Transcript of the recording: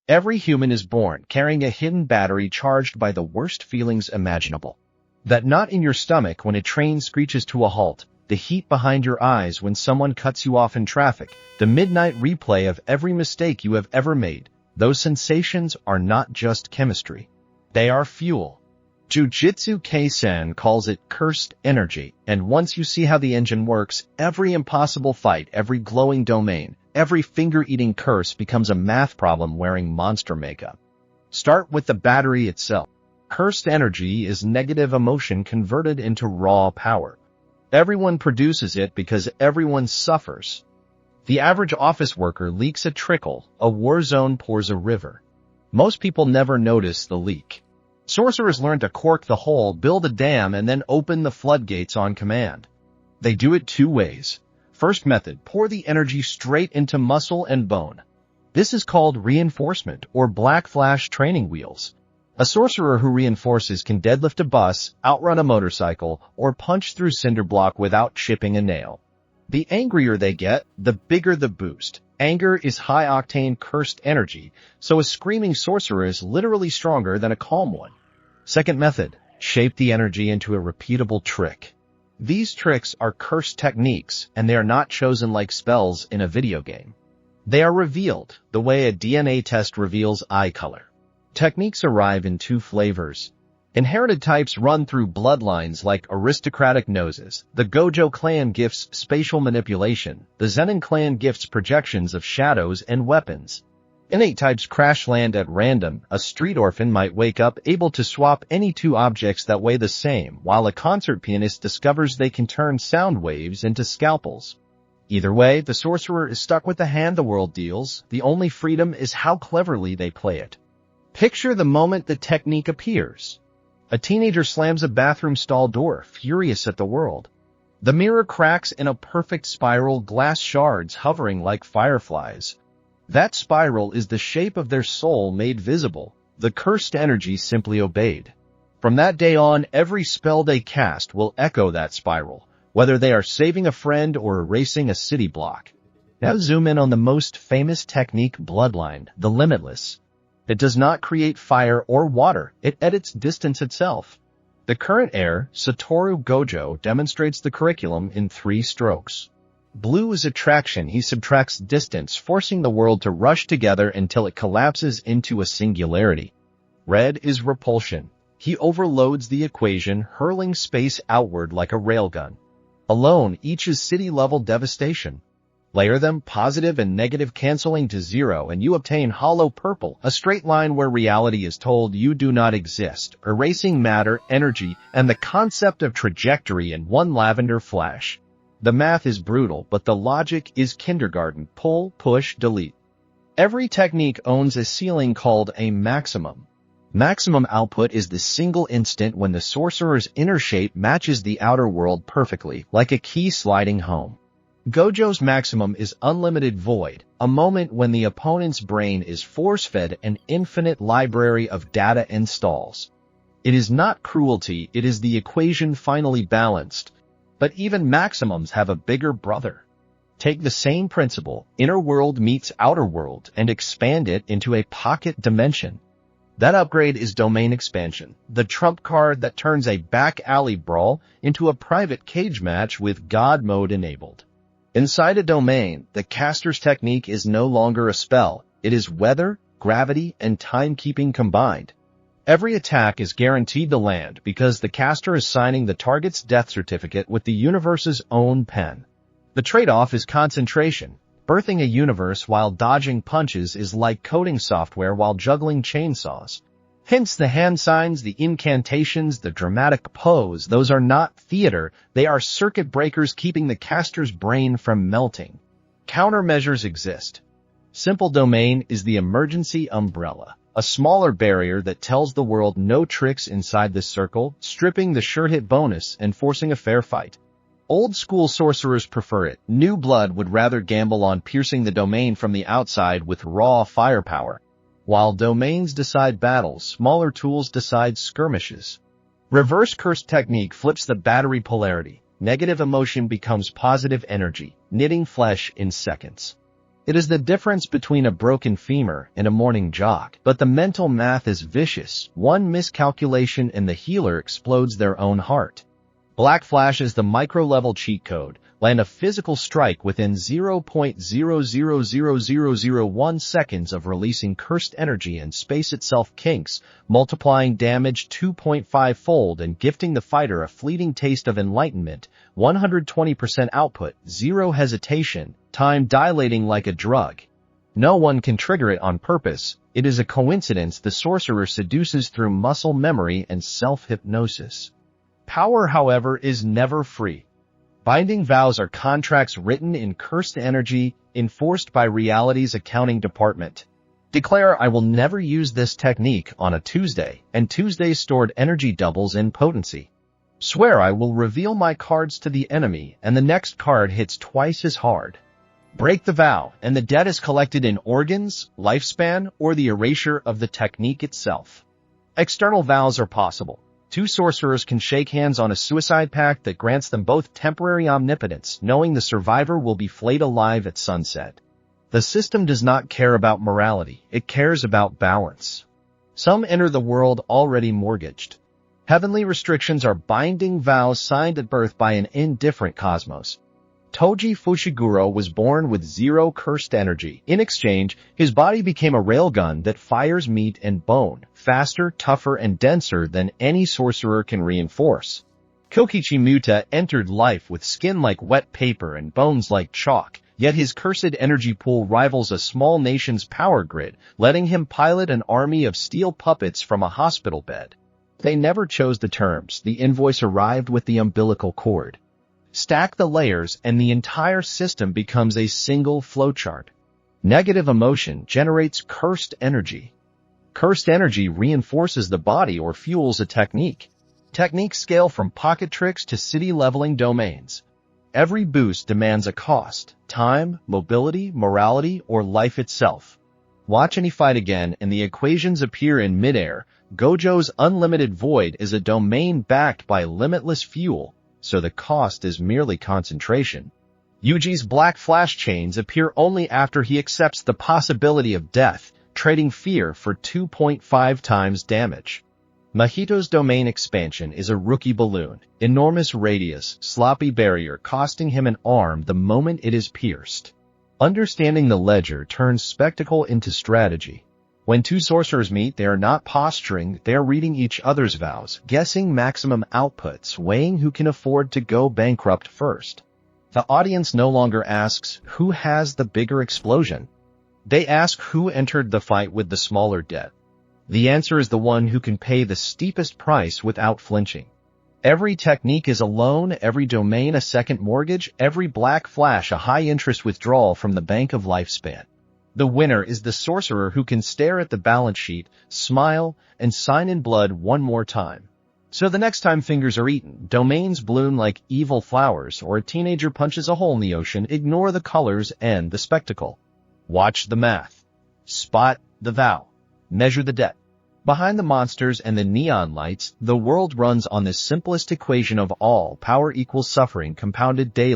Every human is born carrying a hidden battery charged by the worst feelings imaginable. That knot in your stomach when a train screeches to a halt, the heat behind your eyes when someone cuts you off in traffic, the midnight replay of every mistake you have ever made. Those sensations are not just chemistry. They are fuel. Jujutsu Kaisen calls it cursed energy, and once you see how the engine works, every impossible fight, every glowing domain, every finger-eating curse becomes a math problem wearing monster makeup. Start with the battery itself. Cursed energy is negative emotion converted into raw power. Everyone produces it because everyone suffers. The average office worker leaks a trickle, a war zone pours a river. Most people never notice the leak. Sorcerers learn to cork the hole, build a dam, and then open the floodgates on command. They do it two ways. First method, pour the energy straight into muscle and bone. This is called reinforcement or black flash training wheels. A sorcerer who reinforces can deadlift a bus, outrun a motorcycle, or punch through cinder block without chipping a nail. The angrier they get, the bigger the boost. Anger is high-octane cursed energy, so a screaming sorcerer is literally stronger than a calm one. Second method, shape the energy into a repeatable trick. These tricks are cursed techniques, and they are not chosen like spells in a video game. They are revealed, the way a DNA test reveals eye color. Techniques arrive in two flavors. Inherited types run through bloodlines like aristocratic noses. The Gojo clan gifts spatial manipulation. The Zenin clan gifts projections of shadows and weapons. Innate types crash land at random. A street orphan might wake up able to swap any two objects that weigh the same, while a concert pianist discovers they can turn sound waves into scalpels. Either way, the sorcerer is stuck with the hand the world deals. The only freedom is how cleverly they play it. Picture the moment the technique appears. A teenager slams a bathroom stall door, furious at the world. The mirror cracks in a perfect spiral, glass shards hovering like fireflies. That spiral is the shape of their soul made visible. The cursed energy simply obeyed. From that day on, every spell they cast will echo that spiral, whether they are saving a friend or erasing a city block. Now zoom in on the most famous technique bloodline, the Limitless. It does not create fire or water, it edits distance itself. The current heir, Satoru Gojo, demonstrates the curriculum in 3 strokes. Blue is attraction. He subtracts distance, forcing the world to rush together until it collapses into a singularity. Red is repulsion. He overloads the equation, hurling space outward like a railgun. Alone, each is city-level devastation. Layer them, positive and negative canceling to 0, and you obtain hollow purple, a straight line where reality is told you do not exist, erasing matter, energy, and the concept of trajectory in one lavender flash. The math is brutal, but the logic is kindergarten: pull, push, delete. Every technique owns a ceiling called a maximum. Maximum output is the single instant when the sorcerer's inner shape matches the outer world perfectly, like a key sliding home. Gojo's maximum is unlimited void, a moment when the opponent's brain is force-fed an infinite library of data installs. It is not cruelty, it is the equation finally balanced. But even maximums have a bigger brother. Take the same principle, inner world meets outer world, and expand it into a pocket dimension. That upgrade is domain expansion, the trump card that turns a back alley brawl into a private cage match with God mode enabled. Inside a domain, the caster's technique is no longer a spell. It is weather, gravity, and timekeeping combined. Every attack is guaranteed to land because the caster is signing the target's death certificate with the universe's own pen. The trade-off is concentration. Birthing a universe while dodging punches is like coding software while juggling chainsaws. Hence the hand signs, the incantations, the dramatic pose. Those are not theater, they are circuit breakers keeping the caster's brain from melting. Countermeasures exist. Simple domain is the emergency umbrella, a smaller barrier that tells the world no tricks inside this circle, stripping the sure hit bonus and forcing a fair fight. Old school sorcerers prefer it. New blood would rather gamble on piercing the domain from the outside with raw firepower. While domains decide battles, smaller tools decide skirmishes. Reverse curse technique flips the battery polarity. Negative emotion becomes positive energy, knitting flesh in seconds. It is the difference between a broken femur and a morning jog. But the mental math is vicious. One miscalculation and the healer explodes their own heart. Black Flash is the micro-level cheat code. Land a physical strike within 0.000001 seconds of releasing cursed energy and space itself kinks, multiplying damage 2.5-fold and gifting the fighter a fleeting taste of enlightenment, 120% output, zero hesitation, time dilating like a drug. No one can trigger it on purpose. It is a coincidence the sorcerer seduces through muscle memory and self-hypnosis. Power, however, is never free. Binding vows are contracts written in cursed energy, enforced by reality's accounting department. Declare I will never use this technique on a Tuesday, and Tuesday's stored energy doubles in potency. Swear I will reveal my cards to the enemy, and the next card hits twice as hard. Break the vow, and the debt is collected in organs, lifespan, or the erasure of the technique itself. External vows are possible. Two sorcerers can shake hands on a suicide pact that grants them both temporary omnipotence, knowing the survivor will be flayed alive at sunset. The system does not care about morality, it cares about balance. Some enter the world already mortgaged. Heavenly restrictions are binding vows signed at birth by an indifferent cosmos. Toji Fushiguro was born with zero cursed energy. In exchange, his body became a railgun that fires meat and bone, faster, tougher, and denser than any sorcerer can reinforce. Kokichi Muta entered life with skin like wet paper and bones like chalk, yet his cursed energy pool rivals a small nation's power grid, letting him pilot an army of steel puppets from a hospital bed. They never chose the terms. The invoice arrived with the umbilical cord. Stack the layers and the entire system becomes a single flowchart. Negative emotion generates cursed energy. Cursed energy reinforces the body or fuels a technique. Techniques scale from pocket tricks to city-leveling domains. Every boost demands a cost: time, mobility, morality, or life itself. Watch any fight again and the equations appear in midair. Gojo's unlimited void is a domain backed by limitless fuel, so the cost is merely concentration. Yuji's Black Flash chains appear only after he accepts the possibility of death, trading fear for 2.5 times damage. Mahito's domain expansion is a rookie balloon, enormous radius, sloppy barrier costing him an arm the moment it is pierced. Understanding the ledger turns spectacle into strategy. When two sorcerers meet, they are not posturing, they are reading each other's vows, guessing maximum outputs, weighing who can afford to go bankrupt first. The audience no longer asks, who has the bigger explosion? They ask who entered the fight with the smaller debt. The answer is the one who can pay the steepest price without flinching. Every technique is a loan, every domain a second mortgage, every Black Flash a high-interest withdrawal from the bank of lifespan. The winner is the sorcerer who can stare at the balance sheet, smile, and sign in blood one more time. So the next time fingers are eaten, domains bloom like evil flowers, or a teenager punches a hole in the ocean, ignore the colors and the spectacle. Watch the math. Spot the vow. Measure the debt. Behind the monsters and the neon lights, the world runs on the simplest equation of all: power equals suffering compounded daily.